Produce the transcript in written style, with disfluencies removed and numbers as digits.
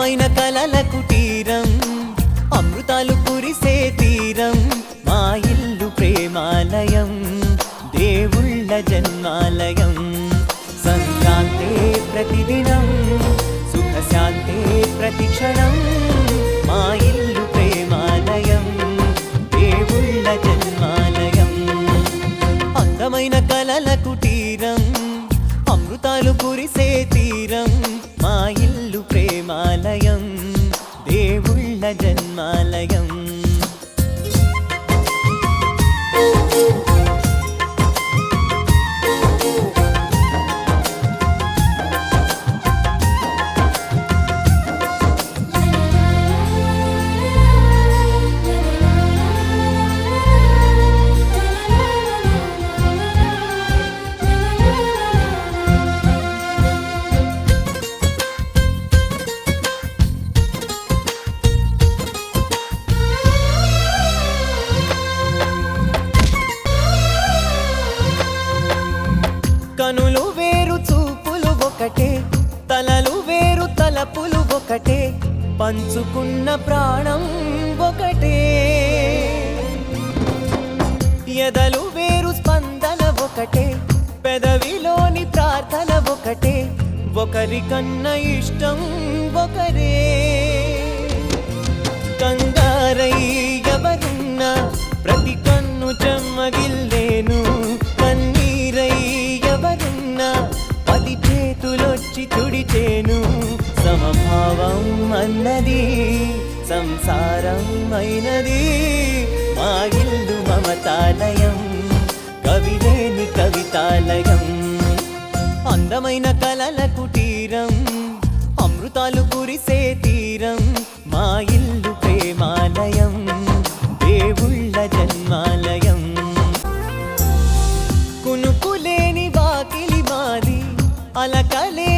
అందమైన కలల కుటీరం అమృతాలు కురిసే తీరం మా ఇల్లు ప్రేమాలయం దేవుళ్ళ జన్మాలయం సంక్రాంతే ప్రతిదినం సుఖశాంతే ప్రతిక్షణం మా ఇల్లు ప్రేమాలయం దేవుళ్ళ జన్మాలయం అందమైన కలల కుటీరం అమృతాలు కురిసే తీరం మా ఇల్లు ప్రేమాలయం దేవుళ్ళ జన్మాలయం కనులు వేరు చూపులు ఒకటే తలలు వేరు తలపులు ఒకటే పంచుకున్న ప్రాణం ఒకటే ఎదలు వేరు స్పందన ఒకటే పెదవిలోని ప్రార్థన ఒకటే ఒకరికన్నా ఇష్టం ఒకరే కంగారై ఎవరున్నా ప్రతి కన్ను చెమ్మగిల్లేను కన్నీరై ఎవరున్నా పది చేతులొచ్చి తుడిచేను సమభావం అన్నది సంసారం అయినది మా ఇల్లు మమతాలయం కవిలేని కవితాలయం అందమైన కలల కుటీరం అమృతాలు కురిసే తీరం మా ఇల్లు ప్రేమాలయం దేవుళ్ళ జన్మాలయం కునుకులేని వాకిలి మాది అలకలే